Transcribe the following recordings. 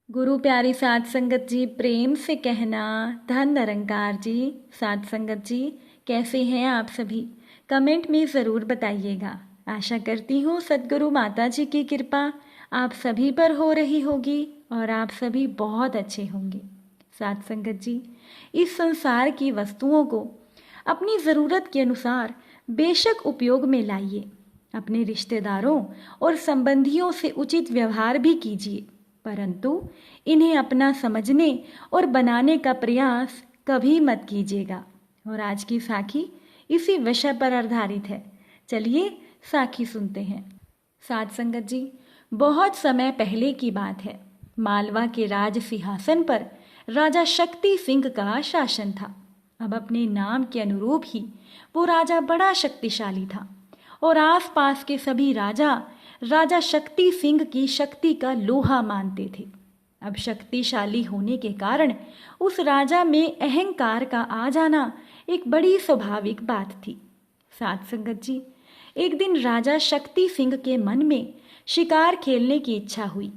गुरु प्यारी साध संगत जी, प्रेम से कहना धन निरंकार जी। साध संगत जी, कैसे हैं आप सभी? कमेंट में ज़रूर बताइएगा। आशा करती हूँ सद्गुरु माता जी की कृपा आप सभी पर हो रही होगी और आप सभी बहुत अच्छे होंगे। साध संगत जी, इस संसार की वस्तुओं को अपनी ज़रूरत के अनुसार बेशक उपयोग में लाइए। अपने रिश्तेदारों और संबंधियों से उचित व्यवहार भी कीजिए, परंतु इन्हें अपना समझने और बनाने का प्रयास कभी मत कीजिएगा। और आज की साखी इसी विषय पर आधारित है। चलिए साखी सुनते हैं। साध संगत जी, बहुत समय पहले की बात है। मालवा के राज सिंहासन पर राजा शक्ति सिंह का शासन था। अब अपने नाम के अनुरूप ही वो राजा बड़ा शक्तिशाली था और आसपास के सभी राजा शक्ति सिंह की शक्ति का लोहा मानते थे। अब शक्तिशाली होने के कारण उस राजा में अहंकार का आ जाना एक बड़ी स्वाभाविक बात थी। साध संगत जी, एक दिन राजा शक्ति सिंह के मन में शिकार खेलने की इच्छा हुई।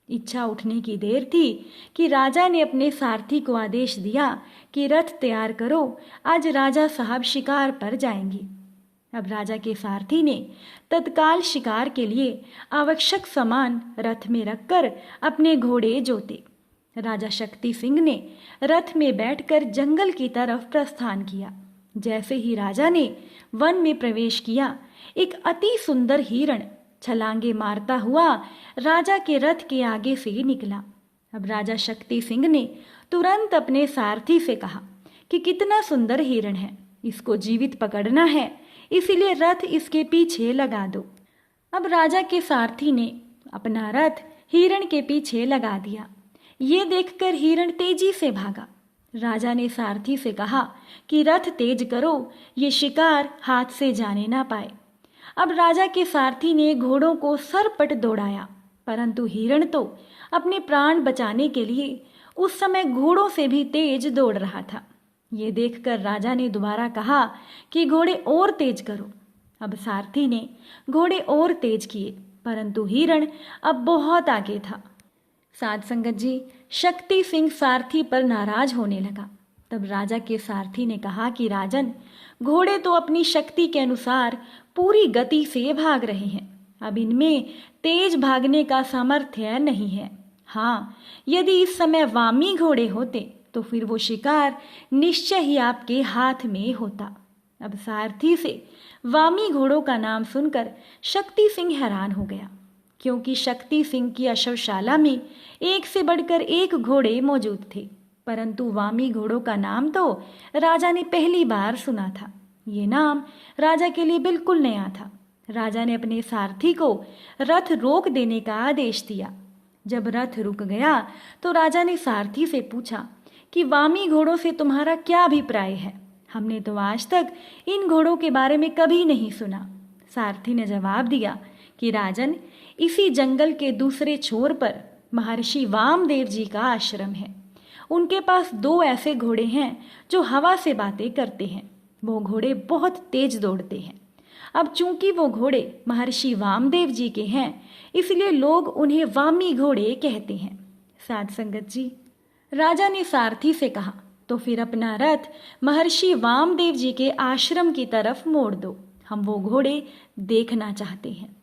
इच्छा उठने की देर थी कि राजा ने अपने सारथी को आदेश दिया कि रथ तैयार करो, आज राजा साहब शिकार पर जाएंगे। अब राजा के सारथी ने तत्काल शिकार के लिए आवश्यक सामान रथ में रखकर अपने घोड़े जोते। राजा शक्ति सिंह ने रथ में बैठकर जंगल की तरफ प्रस्थान किया। जैसे ही राजा ने वन में प्रवेश किया, एक अति सुंदर हिरण छलांगे मारता हुआ राजा के रथ के आगे से निकला। अब राजा शक्ति सिंह ने तुरंत अपने सारथी से कहा कि कितना सुंदर हिरण है, इसको जीवित पकड़ना है, इसीलिए रथ इसके पीछे लगा दो। अब राजा के सारथी ने अपना रथ हिरण के पीछे लगा दिया। ये देखकर हिरण तेजी से भागा। राजा ने सारथी से कहा कि रथ तेज करो, ये शिकार हाथ से जाने ना पाए। अब राजा के सारथी ने घोड़ों को सरपट दौड़ाया, परंतु हिरण तो अपने प्राण बचाने के लिए उस समय घोड़ों से भी तेज दौड़ रहा था। ये देखकर राजा ने दोबारा कहा कि घोड़े और तेज करो। अब सारथी ने घोड़े और तेज किए, परंतु हिरण अब बहुत आगे था। साध संगत जी, शक्ति सिंह सारथी पर नाराज होने लगा। तब राजा के सारथी ने कहा कि राजन, घोड़े तो अपनी शक्ति के अनुसार पूरी गति से भाग रहे हैं, अब इनमें तेज भागने का सामर्थ्य नहीं है। हाँ, यदि इस समय वामी घोड़े होते तो फिर वो शिकार निश्चय ही आपके हाथ में होता। अब सारथी से वामी घोड़ों का नाम सुनकर शक्ति सिंह हैरान हो गया, क्योंकि शक्ति सिंह की अश्वशाला में एक से बढ़कर एक घोड़े मौजूद थे, परंतु वामी घोड़ों का नाम तो राजा ने पहली बार सुना था। ये नाम राजा के लिए बिल्कुल नया था। राजा ने अपने सारथी को रथ रोक देने का आदेश दिया। जब रथ रुक गया तो राजा ने सारथी से पूछा कि वामी घोड़ों से तुम्हारा क्या अभिप्राय है? हमने तो आज तक इन घोड़ों के बारे में कभी नहीं सुना। सारथी ने जवाब दिया कि राजन, इसी जंगल के दूसरे छोर पर महर्षि वामदेव जी का आश्रम है। उनके पास 2 ऐसे घोड़े हैं जो हवा से बातें करते हैं। वो घोड़े बहुत तेज दौड़ते हैं। अब चूंकि वो घोड़े महर्षि वामदेव जी के हैं, इसलिए लोग उन्हें वामी घोड़े कहते हैं। साध संगत जी, राजा ने सारथी से कहा, तो फिर अपना रथ महर्षि वामदेव जी के आश्रम की तरफ मोड़ दो, हम वो घोड़े देखना चाहते हैं।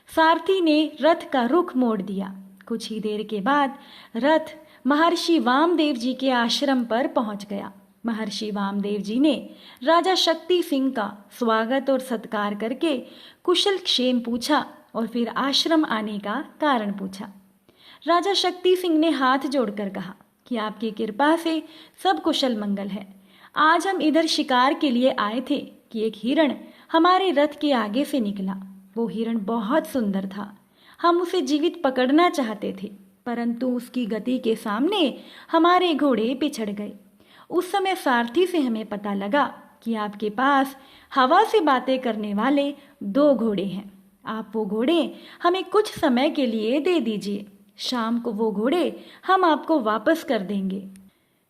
सारथी ने रथ का रुख मोड़ दिया। कुछ ही देर के बाद रथ महर्षि वामदेव जी के आश्रम पर पहुंच गया। महर्षि वामदेव जी ने राजा शक्ति सिंह का स्वागत और सत्कार करके कुशल क्षेम पूछा और फिर आश्रम आने का कारण पूछा। राजा शक्ति सिंह ने हाथ जोड़कर कहा कि आपकी कृपा से सब कुशल मंगल है। आज हम इधर शिकार के लिए आए थे कि एक हिरण हमारे रथ के आगे से निकला। वो हिरण बहुत सुंदर था। हम उसे जीवित पकड़ना चाहते थे, परंतु उसकी गति के सामने हमारे घोड़े पिछड़ गए। उस समय सारथी से हमें पता लगा कि आपके पास हवा से बातें करने वाले 2 घोड़े हैं। आप वो घोड़े हमें कुछ समय के लिए दे दीजिए, शाम को वो घोड़े हम आपको वापस कर देंगे।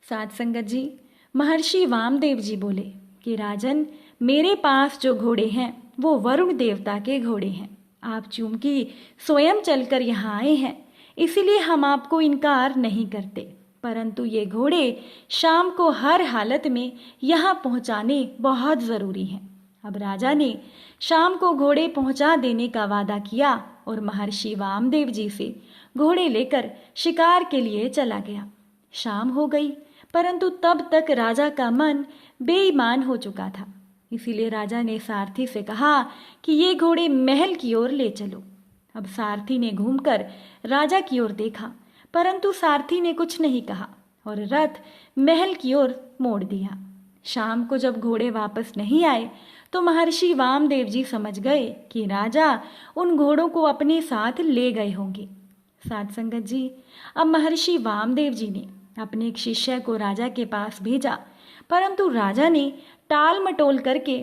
साध संगत जी, महर्षि वामदेव जी बोले कि राजन, मेरे पास जो घोड़े हैं वो वरुण देवता के घोड़े हैं। आप चूंकि स्वयं चलकर यहाँ आए हैं, इसीलिए हम आपको इनकार नहीं करते, परंतु ये घोड़े शाम को हर हालत में यहाँ पहुँचाने बहुत ज़रूरी हैं। अब राजा ने शाम को घोड़े पहुँचा देने का वादा किया और महर्षि वामदेव जी से घोड़े लेकर शिकार के लिए चला गया। शाम हो गई, परंतु तब तक राजा का मन बेईमान हो चुका था। इसीलिए राजा ने सारथी से कहा कि ये घोड़े महल की ओर ले चलो। अब सारथी ने घूमकर राजा की ओर देखा, परंतु सारथी ने कुछ नहीं कहा और रथ महल की ओर मोड़ दिया। शाम को जब घोड़े वापस नहीं आए तो महर्षि वामदेव जी समझ गए कि राजा उन घोड़ों को अपने साथ ले गए होंगे। साध संगत जी, अब महर्षि वामदेव जी ने अपने एक शिष्य को राजा के पास भेजा, परंतु राजा ने टाल मटोल करके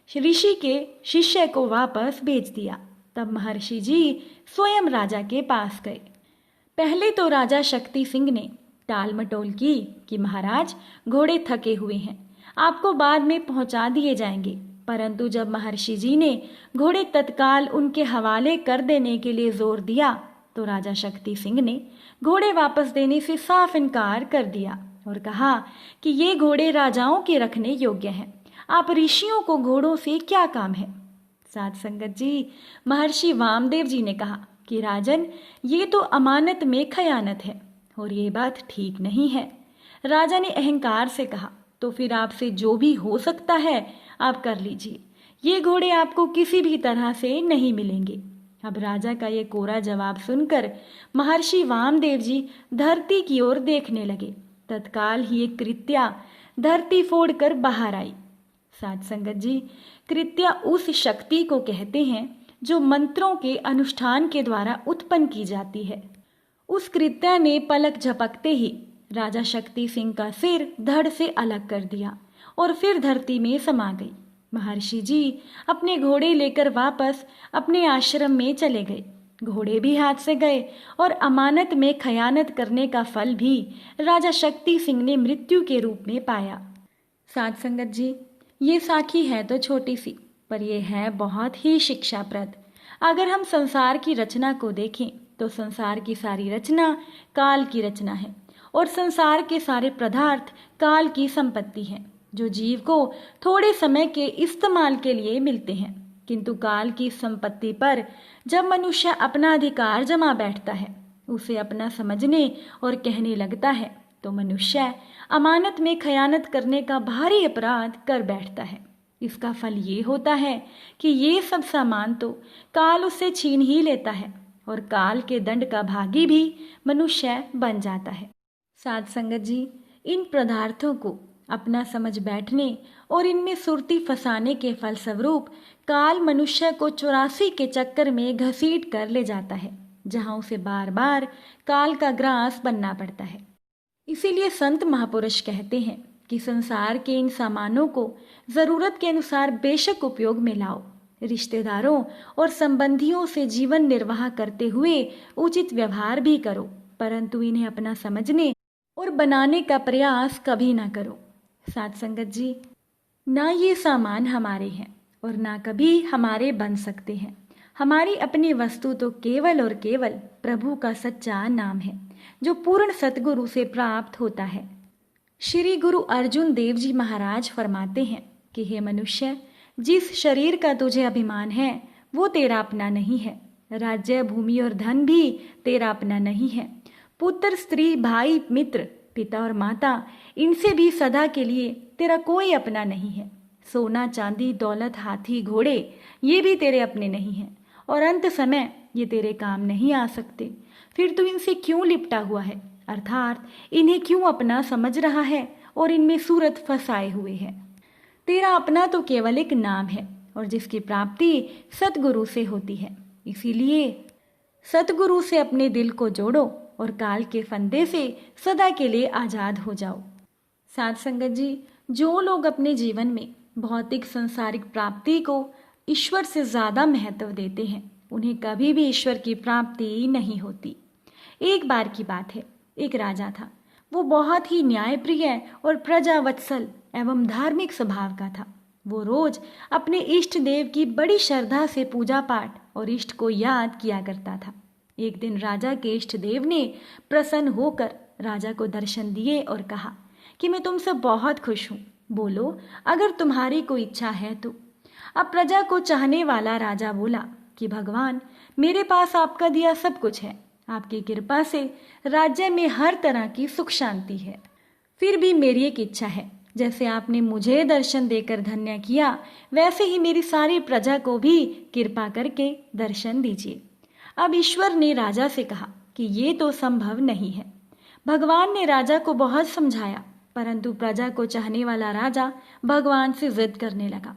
ऋषि के शिष्य को वापस भेज दिया। तब महर्षि जी स्वयं राजा के पास गए। पहले तो राजा शक्ति सिंह ने टाल मटोल की कि महाराज, घोड़े थके हुए हैं, आपको बाद में पहुंचा दिए जाएंगे। परंतु जब महर्षि जी ने घोड़े तत्काल उनके हवाले कर देने के लिए जोर दिया तो राजा शक्ति सिंह ने घोड़े वापस देने से साफ इनकार कर दिया और कहा कि ये घोड़े राजाओं के रखने योग्य हैं, आप ऋषियों को घोड़ों से क्या काम है। साध संगत जी, महर्षि वामदेव जी ने कहा कि राजन, ये तो अमानत में खयानत है और ये बात ठीक नहीं है। राजा ने अहंकार से कहा, तो फिर आपसे जो भी हो सकता है आप कर लीजिए, ये घोड़े आपको किसी भी तरह से नहीं मिलेंगे। अब राजा का ये कोरा जवाब सुनकर महर्षि वामदेव जी धरती की ओर देखने लगे। तत्काल ही एक कृत्या धरती फोड़कर बाहर आई। साध संगत जी, कृत्या उस शक्ति को कहते हैं जो मंत्रों के अनुष्ठान के द्वारा उत्पन्न की जाती है। उस कृत्या ने पलक झपकते ही राजा शक्ति सिंह का सिर धड़ से अलग कर दिया और फिर धरती में समा गई। महर्षि जी अपने घोड़े लेकर वापस अपने आश्रम में चले गए। घोड़े भी हाथ से गए और अमानत में खयानत करने का फल भी राजा शक्ति सिंह ने मृत्यु के रूप में पाया। साध संगत जी, ये साखी है तो छोटी सी, पर यह है बहुत ही शिक्षाप्रद। अगर हम संसार की रचना को देखें तो संसार की सारी रचना काल की रचना है और संसार के सारे पदार्थ काल की संपत्ति है, जो जीव को थोड़े समय के इस्तेमाल के लिए मिलते हैं। किंतु काल की संपत्ति पर जब मनुष्य अपना अधिकार जमा बैठता है, उसे अपना समझने और कहने लगता है, तो मनुष्य अमानत में खयानत करने का भारी अपराध कर बैठता है। इसका फल ये होता है कि ये सब सामान तो काल उससे छीन ही लेता है और काल के दंड का भागी भी मनुष्य बन जाता है। साध संगत जी, इन पदार्थों को अपना समझ बैठने और इनमें सुरती फंसाने के फलस्वरूप काल मनुष्य को 84 के चक्कर में घसीट कर ले जाता है, जहां उसे बार बार काल का ग्रास बनना पड़ता है। इसीलिए संत महापुरुष कहते हैं कि संसार के इन सामानों को जरूरत के अनुसार बेशक उपयोग में लाओ, रिश्तेदारों और संबंधियों से जीवन निर्वाह करते हुए उचित व्यवहार भी करो, परंतु इन्हें अपना समझने और बनाने का प्रयास कभी ना करो। साध संगत जी, ना ये सामान हमारे हैं और ना कभी हमारे बन सकते हैं। हमारी अपनी वस्तु तो केवल और केवल प्रभु का सच्चा नाम है, जो पूर्ण सतगुरु से प्राप्त होता है। श्री गुरु अर्जुन देव जी महाराज फरमाते हैं कि हे मनुष्य, जिस शरीर का तुझे अभिमान है वो तेरा अपना नहीं है। राज्य, भूमि और धन भी तेरा अपना नहीं है। पुत्र, स्त्री, भाई, मित्र, पिता और माता, इनसे भी सदा के लिए तेरा कोई अपना नहीं है। सोना, चांदी, दौलत, हाथी, घोड़े, ये भी तेरे अपने नहीं हैं और अंत समय ये तेरे काम नहीं आ सकते। फिर तू इनसे क्यों लिपटा हुआ है, अर्थात इन्हें क्यों अपना समझ रहा है और इनमें सूरत फंसाए हुए है। तेरा अपना तो केवल एक नाम है और जिसकी प्राप्ति सतगुरु से होती है। इसीलिए सतगुरु से अपने दिल को जोड़ो और काल के फंदे से सदा के लिए आजाद हो जाओ। साध संगत जी, जो लोग अपने जीवन में भौतिक सांसारिक प्राप्ति को ईश्वर से ज्यादा महत्व देते हैं, उन्हें कभी भी ईश्वर की प्राप्ति नहीं होती। एक बार की बात है, एक राजा था। वो बहुत ही न्यायप्रिय और प्रजावत्सल एवं धार्मिक स्वभाव का था। वो रोज अपने इष्ट देव की बड़ी श्रद्धा से पूजा पाठ और इष्ट को याद किया करता था। एक दिन राजा के इष्ट देव ने प्रसन्न होकर राजा को दर्शन दिए और कहा कि मैं तुमसे बहुत खुश हूँ, बोलो अगर तुम्हारी कोई इच्छा है तो। अब प्रजा को चाहने वाला राजा बोला कि भगवान, मेरे पास आपका दिया सब कुछ है, आपकी कृपा से राज्य में हर तरह की सुख शांति है। फिर भी मेरी एक इच्छा है, जैसे आपने मुझे दर्शन देकर धन्य किया, वैसे ही मेरी सारी प्रजा को भी कृपा करके दर्शन दीजिए। अब ईश्वर ने राजा से कहा कि ये तो संभव नहीं है। भगवान ने राजा को बहुत समझाया, परंतु प्रजा को चाहने वाला राजा भगवान से जिद करने लगा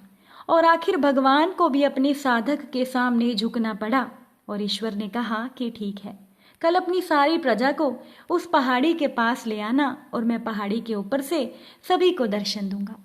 और आखिर भगवान को भी अपने साधक के सामने झुकना पड़ा। और ईश्वर ने कहा कि ठीक है, कल अपनी सारी प्रजा को उस पहाड़ी के पास ले आना और मैं पहाड़ी के ऊपर से सभी को दर्शन दूंगा।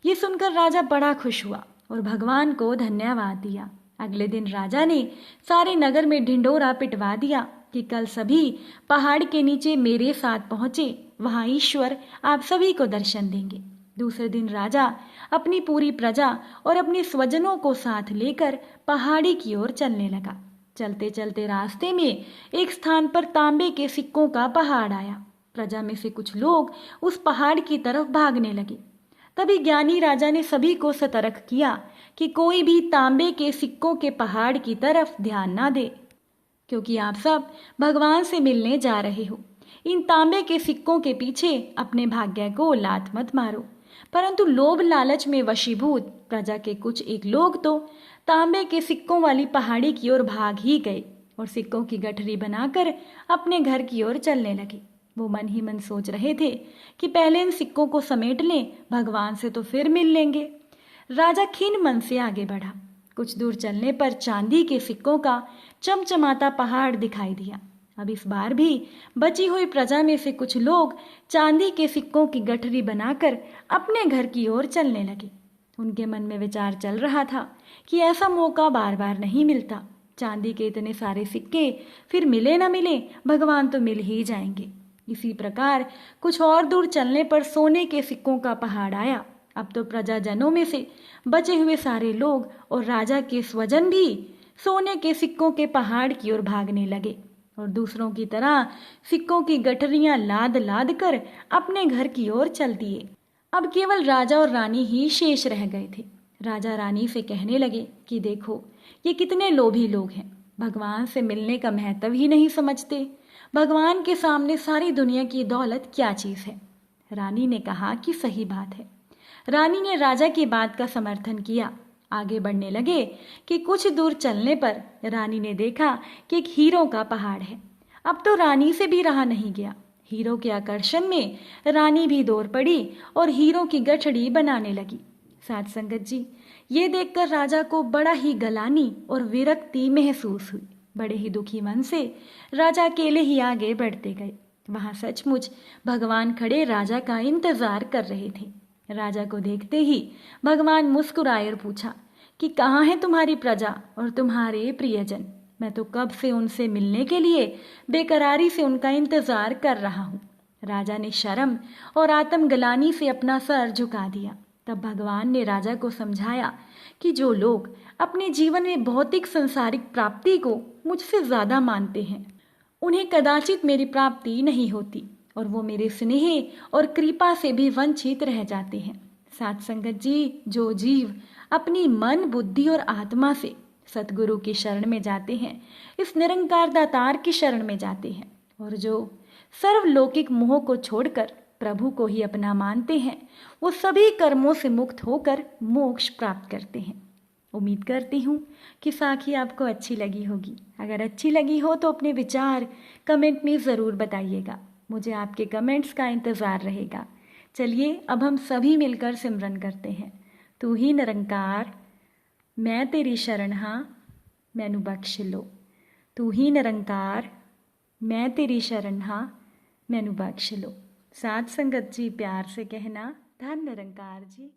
ये सुनकर राजा बड़ा खुश हुआ और भगवान को धन्यवाद दिया। अगले दिन राजा ने सारे नगर में ढिंढोरा पिटवा दिया कि कल सभी पहाड़ के नीचे मेरे साथ पहुंचे, वहां ईश्वर आप सभी को दर्शन देंगे। दूसरे दिन राजा अपनी पूरी प्रजा और अपने स्वजनों को साथ लेकर पहाड़ी की ओर चलने लगा। चलते चलते रास्ते में एक स्थान पर तांबे के सिक्कों का पहाड़ आया। प्रजा में से कुछ लोग उस पहाड़ की तरफ भागने लगे। तभी ज्ञानी राजा ने सभी को सतर्क किया कि कोई भी तांबे के सिक्कों के पहाड़ की तरफ ध्यान ना दे, क्योंकि आप सब भगवान से मिलने जा रहे हो। इन तांबे के सिक्कों के पीछे अपने भाग्य को लात मत मारो। परंतु लोभ लालच में वशीभूत प्रजा के कुछ एक लोग तो तांबे के सिक्कों वाली पहाड़ी की ओर भाग ही गए और सिक्कों की गठरी बनाकर अपने घर की ओर चलने लगे। वो मन ही मन सोच रहे थे कि पहले इन सिक्कों को समेट लें, भगवान से तो फिर मिल लेंगे। राजा खिन्न मन से आगे बढ़ा। कुछ दूर चलने पर चांदी के सिक्कों का चमचमाता पहाड़ दिखाई दिया। अब इस बार भी बची हुई प्रजा में से कुछ लोग चांदी के सिक्कों की गठरी बनाकर अपने घर की ओर चलने लगे। उनके मन में विचार चल रहा था कि ऐसा मौका बार बार नहीं मिलता। चांदी के इतने सारे सिक्के फिर मिले ना मिले, भगवान तो मिल ही जाएंगे। इसी प्रकार कुछ और दूर चलने पर सोने के सिक्कों का पहाड़ आया। अब तो प्रजाजनों में से बचे हुए सारे लोग और राजा के स्वजन भी सोने के सिक्कों के पहाड़ की ओर भागने लगे और दूसरों की तरह सिक्कों की गठरियां लाद लाद कर अपने घर की ओर चल दिए। अब केवल राजा और रानी ही शेष रह गए थे। राजा रानी से कहने लगे कि देखो, ये कितने लोभी लोग हैं, भगवान से मिलने का महत्व ही नहीं समझते। भगवान के सामने सारी दुनिया की दौलत क्या चीज है। रानी ने कहा कि सही बात है। रानी ने राजा की बात का समर्थन किया। आगे बढ़ने लगे कि कुछ दूर चलने पर रानी ने देखा कि एक हीरों का पहाड़ है। अब तो रानी से भी रहा नहीं गया। हीरो के आकर्षण में रानी भी दौड़ पड़ी और हीरो की गठड़ी बनाने लगी। साथ संगत जी, ये देखकर राजा को बड़ा ही गलानी और विरक्ति महसूस हुई। बड़े ही दुखी मन से राजा अकेले ही आगे बढ़ते गए। वहां सचमुच भगवान खड़े राजा का इंतजार कर रहे थे। राजा को देखते ही भगवान मुस्कुराए और पूछा कि कहाँ है तुम्हारी प्रजा और तुम्हारे प्रियजन। मैं तो कब से उनसे मिलने के लिए बेकरारी से उनका इंतजार कर रहा हूँ। राजा ने शर्म और आत्मग्लानि से अपना सर झुका दिया। तब भगवान ने राजा को समझाया कि जो लोग अपने जीवन में भौतिक संसारिक प्राप्ति को मुझसे ज्यादा मानते हैं, उन्हें कदाचित मेरी प्राप्ति नहीं होती और वो मेरे स्नेह और कृपा से भी वंचित रह जाते हैं। साथ संगत जी, जो जीव अपनी मन, बुद्धि और आत्मा से सतगुरु की शरण में जाते हैं, इस निरंकार दातार की शरण में जाते हैं और जो सर्वलौकिक मोह को छोड़कर प्रभु को ही अपना मानते हैं, वो सभी कर्मों से मुक्त होकर मोक्ष प्राप्त करते हैं। उम्मीद करती हूँ कि साखी आपको अच्छी लगी होगी। अगर अच्छी लगी हो तो अपने विचार कमेंट में ज़रूर बताइएगा। मुझे आपके कमेंट्स का इंतज़ार रहेगा। चलिए अब हम सभी मिलकर सिमरन करते हैं। तू ही निरंकार, मैं तेरी शरण हाँ, मैनू बख्श लो। तू ही निरंकार, मैं तेरी शरण हाँ, मैनू बख्श लो। साथ संगत जी, प्यार से कहना, धन निरंकार जी।